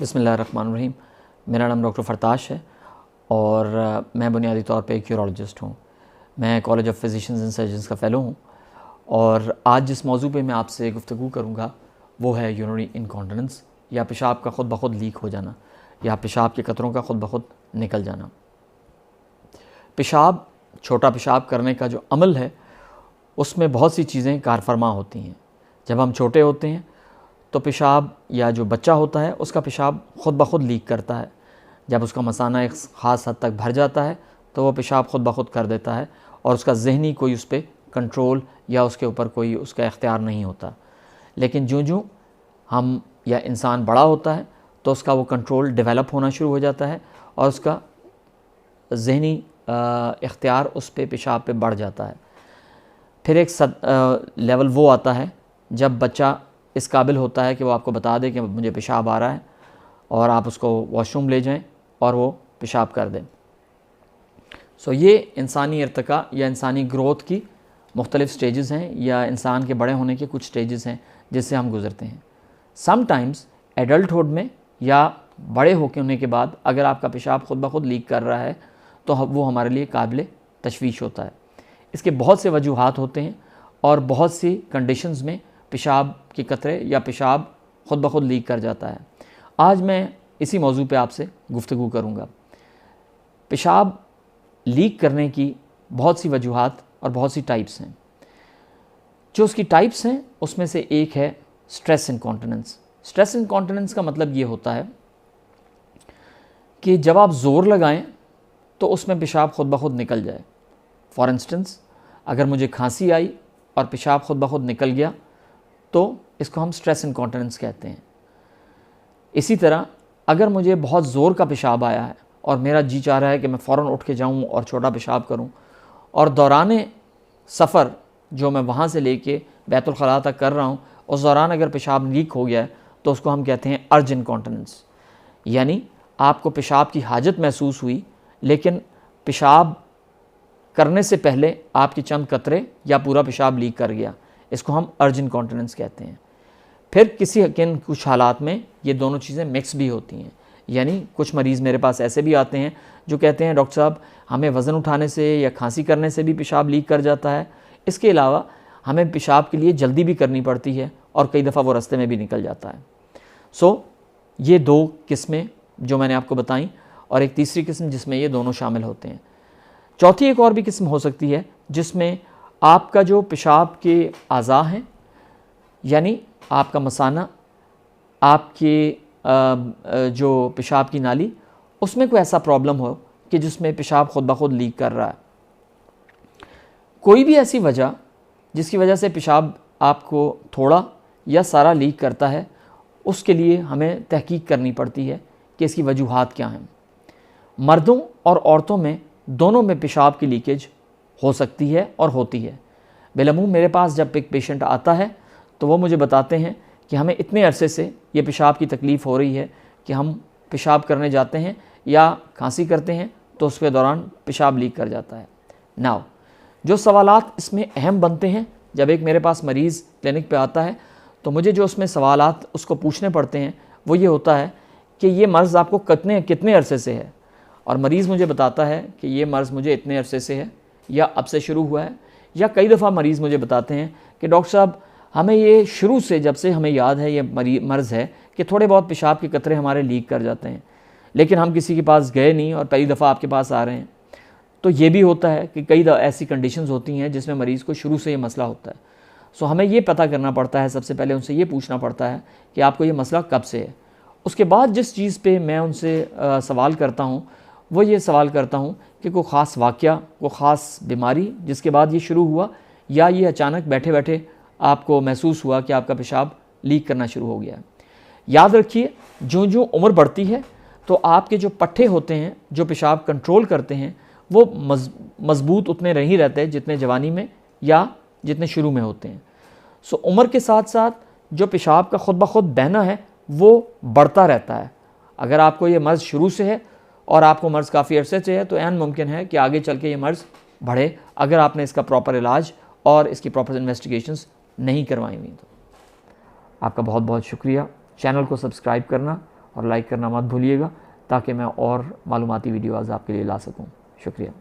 बिस्मिल्लाहिर्रहमानिर्रहीम। मेरा नाम डॉक्टर फरताश है और मैं बुनियादी तौर पे एक यूरोलॉजिस्ट हूँ। मैं college of physicians and surgeons का फ़ेलो हूँ और आज जिस मौजू पे मैं आपसे गुफ्तगू करूँगा वो है यूरिनरी इनकॉन्टिनेंस या पेशाब का ख़ुद ब खुद लीक हो जाना या पेशाब के कतरों का ख़ुद ब खुद निकल जाना। पेशाब, छोटा पेशाब करने का जो अमल है उसमें बहुत सी चीज़ें कारफरमा होती हैं। जब हम छोटे होते हैं तो पेशाब या जो बच्चा होता है उसका पेशाब ख़ुद ब खुद लीक करता है। जब उसका मसाना एक ख़ास हद तक भर जाता है तो वो पेशाब ख़ुद ब खुद कर देता है और उसका ज़हनी कोई उस पर कंट्रोल या उसके ऊपर कोई उसका इख्तियार नहीं होता। लेकिन जो हम या इंसान बड़ा होता है तो उसका वो कंट्रोल डेवलप होना शुरू हो जाता है और उसका ज़हनी इख्तियार उस पे पेशाब पे बढ़ जाता है। फिर एक लेवल वो आता है जब बच्चा इस काबिल होता है कि वो आपको बता दे कि मुझे पेशाब आ रहा है और आप उसको वॉशरूम ले जाएं और वो पेशाब कर दें। सो ये इंसानी इर्तिका या इंसानी ग्रोथ की मुख्तलिफ़ स्टेजेस हैं या इंसान के बड़े होने के कुछ स्टेजेस हैं जिससे हम गुज़रते हैं। समटाइम्स एडल्टहुड में या बड़े होने के बाद अगर आपका पेशाब ख़ुद ब खुद लीक कर रहा है तो वो हमारे लिए काबिल तशवीश होता है। इसके बहुत से वजूहात होते हैं और बहुत सी कंडीशंस में पेशाब के कतरे या पेशाब ख़ुद ब खुद लीक कर जाता है। आज मैं इसी मौजू पे आपसे गुफ्तगू करूँगा। पेशाब लीक करने की बहुत सी वजूहात और बहुत सी टाइप्स हैं। जो उसकी टाइप्स हैं उसमें से एक है स्ट्रेस इनकॉन्टिनेंस। स्ट्रेस इनकॉन्टिनेंस का मतलब ये होता है कि जब आप ज़ोर लगाएं तो उसमें पेशाब ख़ुद ब खुद निकल जाए। फॉर इंस्टेंस, अगर मुझे खांसी आई और पेशाब ख़ुद ब खुद निकल गया तो इसको हम स्ट्रेस इनकॉन्टिनेंस कहते हैं। इसी तरह अगर मुझे बहुत ज़ोर का पेशाब आया है और मेरा जी चाह रहा है कि मैं फ़ौरन उठ के जाऊं और छोटा पेशाब करूं और दौरान सफ़र जो मैं वहाँ से लेके बैतुल खला तक कर रहा हूं उस दौरान अगर पेशाब लीक हो गया है तो उसको हम कहते हैं अर्ज इनकॉन्टिनेंस। यानी आपको पेशाब की हाजत महसूस हुई लेकिन पेशाब करने से पहले आपके चंद कतरे या पूरा पेशाब लीक कर गया, इसको हम अर्ज इनकॉन्टिनेंस कहते हैं। फिर कुछ हालात में ये दोनों चीज़ें मिक्स भी होती हैं। यानी कुछ मरीज़ मेरे पास ऐसे भी आते हैं जो कहते हैं डॉक्टर साहब हमें वज़न उठाने से या खांसी करने से भी पेशाब लीक कर जाता है, इसके अलावा हमें पेशाब के लिए जल्दी भी करनी पड़ती है और कई दफ़ा वो रास्ते में भी निकल जाता है। सो ये दो किस्में जो मैंने आपको बताई और एक तीसरी किस्म जिसमें ये दोनों शामिल होते हैं। चौथी एक और भी किस्म हो सकती है जिसमें आपका जो पेशाब के आज़ा हैं यानी आपका मसाना, आपके जो पेशाब की नाली, उसमें कोई ऐसा प्रॉब्लम हो कि जिसमें पेशाब ख़ुद ब खुद लीक कर रहा है। कोई भी ऐसी वजह जिसकी वजह से पेशाब आपको थोड़ा या सारा लीक करता है, उसके लिए हमें तहकीक करनी पड़ती है कि इसकी वजूहात क्या हैं। मर्दों और औरतों में दोनों में पेशाब की लीकेज हो सकती है और होती है। बिलअमूम मेरे पास जब एक पेशेंट आता है तो वो मुझे बताते हैं कि हमें इतने अरसे से ये पेशाब की तकलीफ़ हो रही है कि हम पेशाब करने जाते हैं या खांसी करते हैं तो उसके दौरान पेशाब लीक कर जाता है। नाउ जो सवालात इसमें अहम बनते हैं, जब एक मेरे पास मरीज़ क्लिनिक पे आता है तो मुझे जो उसमें सवालात उसको पूछने पड़ते हैं वो ये होता है कि ये मर्ज़ आपको कितने अरसे से है। और मरीज़ मुझे बताता है कि ये मर्ज़ मुझे इतने अरसे से है या अब से शुरू हुआ है, या कई दफ़ा मरीज़ मुझे बताते हैं कि डॉक्टर साहब हमें ये शुरू से, जब से हमें याद है ये मर्ज़ है कि थोड़े बहुत पेशाब के कतरे हमारे लीक कर जाते हैं, लेकिन हम किसी के पास गए नहीं और पहली दफ़ा आपके पास आ रहे हैं। तो ये भी होता है कि कई ऐसी कंडीशंस होती हैं जिसमें मरीज़ को शुरू से ये मसला होता है। सो हमें ये पता करना पड़ता है, सबसे पहले उनसे ये पूछना पड़ता है कि आपको ये मसला कब से है। उसके बाद जिस चीज़ पे मैं उनसे सवाल करता हूँ वो ये सवाल करता हूँ कि कोई ख़ास वाक़या, कोई ख़ास बीमारी जिसके बाद ये शुरू हुआ, या ये अचानक बैठे बैठे आपको महसूस हुआ कि आपका पेशाब लीक करना शुरू हो गया है। याद रखिए, जो उम्र बढ़ती है तो आपके जो पट्टे होते हैं जो पेशाब कंट्रोल करते हैं वो मज़बूत उतने नहीं रहते हैं जितने जवानी में या जितने शुरू में होते हैं। सो उम्र के साथ साथ जो पेशाब का ख़ुद ब खुद बहना है वो बढ़ता रहता है। अगर आपको ये मर्ज़ शुरू से है और आपको मर्ज़ काफ़ी अरसे से है तो ऐन मुमकिन है कि आगे चल के ये मर्ज़ बढ़े अगर आपने इसका प्रॉपर इलाज और इसकी प्रॉपर इन्वेस्टिगेशंस नहीं करवाई हुई। तो आपका बहुत बहुत शुक्रिया। चैनल को सब्सक्राइब करना और लाइक करना मत भूलिएगा ताकि मैं और मालूमाती वीडियोज़ आपके लिए ला सकूँ। शुक्रिया।